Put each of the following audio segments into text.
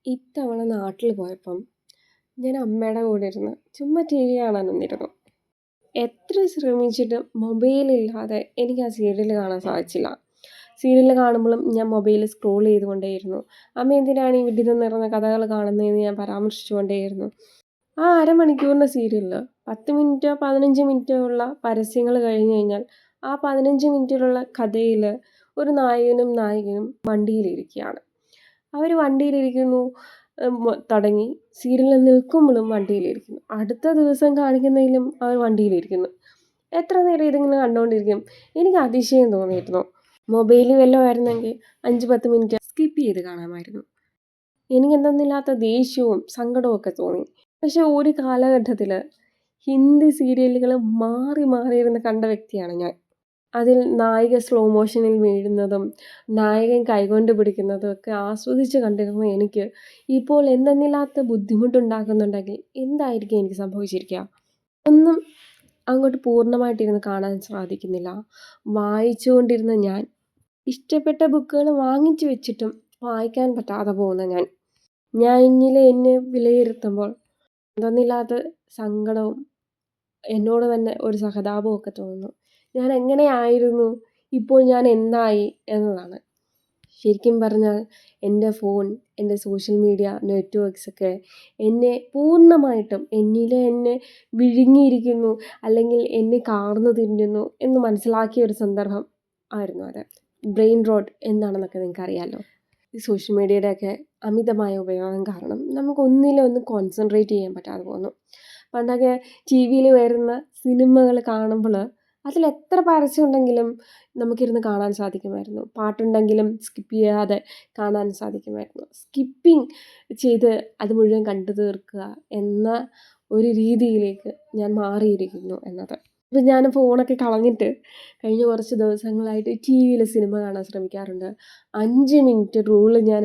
ഇത്തവണ നാട്ടിൽ പോയപ്പം ഞാൻ അമ്മയുടെ കൂടെ ഇരുന്ന് ചുമ്മാ ടി വി കാണാൻ നിന്നിരുന്നു. എത്ര ശ്രമിച്ചിട്ടും മൊബൈലില്ലാതെ എനിക്ക് ആ സീരിയൽ കാണാൻ സാധിച്ചില്ല. സീരിയൽ കാണുമ്പോഴും ഞാൻ മൊബൈൽ സ്ക്രോൾ ചെയ്തുകൊണ്ടേയിരുന്നു. അമ്മ എന്തിനാണ് ഈ വിഡിതം നിറഞ്ഞ കഥകൾ കാണുന്നതെന്ന് ഞാൻ പരാമർശിച്ചുകൊണ്ടേയിരുന്നു. ആ അരമണിക്കൂറിൻ്റെ സീരിയലിൽ 10 മിനിറ്റോ 15 മിനിറ്റോ ഉള്ള പരസ്യങ്ങൾ കഴിഞ്ഞ് കഴിഞ്ഞാൽ ആ 15 മിനിറ്റിലുള്ള കഥയിൽ ഒരു നായകനും നായികയും വണ്ടിയിലിരിക്കുകയാണ്. അവർ വണ്ടിയിലിരിക്കുന്നു. തുടങ്ങി സീരിയലിൽ നിൽക്കുമ്പോഴും വണ്ടിയിലിരിക്കുന്നു. അടുത്ത ദിവസം കാണിക്കുന്നതിലും അവർ വണ്ടിയിലിരിക്കുന്നു. എത്ര നേരം ഇതിങ്ങനെ കണ്ടുകൊണ്ടിരിക്കും? എനിക്ക് അതിശയം തോന്നിയിരുന്നു. മൊബൈലിൽ വല്ലതും ആയിരുന്നെങ്കിൽ 5-10 മിനിറ്റ് സ്കിപ്പ് ചെയ്ത് കാണാമായിരുന്നു. എനിക്കെന്തെന്നില്ലാത്ത ദേഷ്യവും സങ്കടവും ഒക്കെ തോന്നി. പക്ഷെ ഒരു കാലഘട്ടത്തിൽ ഹിന്ദി സീരിയലുകൾ മാറി മാറിയിരുന്ന് കണ്ട വ്യക്തിയാണ് ഞാൻ. അതിൽ നായിക സ്ലോ മോഷനിൽ വീഴുന്നതും നായകൻ കൈകൊണ്ട് പിടിക്കുന്നതും ഒക്കെ ആസ്വദിച്ച് കണ്ടിരുന്ന എനിക്ക് ഇപ്പോൾ എന്തെന്നില്ലാത്ത ബുദ്ധിമുട്ടുണ്ടാക്കുന്നുണ്ടെങ്കിൽ എന്തായിരിക്കും എനിക്ക് സംഭവിച്ചിരിക്കുക? ഒന്നും അങ്ങോട്ട് പൂർണ്ണമായിട്ടിരുന്ന് കാണാൻ സാധിക്കുന്നില്ല. വായിച്ചുകൊണ്ടിരുന്ന ഞാൻ, ഇഷ്ടപ്പെട്ട ബുക്കുകൾ വാങ്ങിച്ചു വെച്ചിട്ടും വായിക്കാൻ പറ്റാതെ പോകുന്ന ഞാൻ ഇന്നിലെ എന്നെ വിലയിരുത്തുമ്പോൾ എന്തെന്നില്ലാത്ത സങ്കടവും എന്നോട് തന്നെ ഒരു സഹതാപവും ഒക്കെ തോന്നുന്നു. ഞാൻ എങ്ങനെയായിരുന്നു, ഇപ്പോൾ ഞാൻ എന്തായി എന്നതാണ്. ശരിക്കും പറഞ്ഞാൽ എൻ്റെ ഫോൺ, എൻ്റെ സോഷ്യൽ മീഡിയ നെറ്റ്വർക്ക്സൊക്കെ എന്നെ പൂർണ്ണമായിട്ടും എന്നെ വിഴുങ്ങിയിരിക്കുന്നു, അല്ലെങ്കിൽ എന്നെ കാർന്നു തിന്നുന്നു എന്ന് മനസ്സിലാക്കിയ ഒരു സന്ദർഭം ആയിരുന്നു അത്. ബ്രെയിൻ റോട്ട് എന്താണെന്നൊക്കെ നിങ്ങൾക്കറിയാമല്ലോ. ഈ സോഷ്യൽ മീഡിയയുടെയൊക്കെ അമിതമായ ഉപയോഗം കാരണം നമുക്കൊന്നിലൊന്ന് കോൺസെൻട്രേറ്റ് ചെയ്യാൻ പറ്റാതെ പോകുന്നു. പണ്ടൊക്കെ ടി വിയിൽ വരുന്ന സിനിമകൾ കാണുമ്പോൾ അതിലെത്ര പരസ്യം ഉണ്ടെങ്കിലും നമുക്കിരുന്ന് കാണാൻ സാധിക്കുമായിരുന്നു. പാട്ടുണ്ടെങ്കിലും സ്കിപ്പ് ചെയ്യാതെ കാണാൻ സാധിക്കുമായിരുന്നു. സ്കിപ്പിംഗ് ചെയ്ത് അത് മുഴുവൻ കണ്ടു തീർക്കുക എന്ന ഒരു രീതിയിലേക്ക് ഞാൻ മാറിയിരിക്കുന്നു എന്നത്. ഇപ്പം ഞാൻ ഫോണൊക്കെ കളഞ്ഞിട്ട് കഴിഞ്ഞ കുറച്ച് ദിവസങ്ങളായിട്ട് ടി വിയിൽ സിനിമ കാണാൻ ശ്രമിക്കാറുണ്ട്. 5 മിനിറ്റ് റൂള് ഞാൻ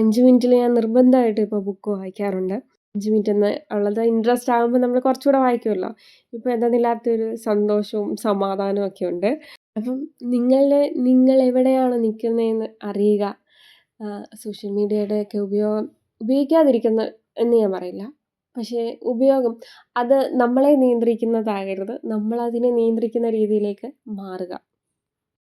5 മിനിറ്റിൽ ഞാൻ നിർബന്ധമായിട്ട് ഇപ്പോൾ ബുക്ക് വായിക്കാറുണ്ട്. 5 മിനിറ്റ് എന്ന് ഉള്ളത് ഇൻട്രസ്റ്റ് ആകുമ്പോൾ നമ്മൾ കുറച്ചുകൂടെ വായിക്കുമല്ലോ. ഇപ്പോൾ എന്തെന്നില്ലാത്തൊരു സന്തോഷവും സമാധാനവും ഒക്കെ ഉണ്ട്. അപ്പം നിങ്ങൾ എവിടെയാണ് നിൽക്കുന്നതെന്ന് അറിയുക. സോഷ്യൽ മീഡിയയുടെയൊക്കെ ഉപയോഗിക്കാതിരിക്കുന്ന എന്ന് ഞാൻ പറയില്ല. പക്ഷേ ഉപയോഗം അത് നമ്മളെ നിയന്ത്രിക്കുന്നതാകരുത്. നമ്മളതിനെ നിയന്ത്രിക്കുന്ന രീതിയിലേക്ക് മാറുക.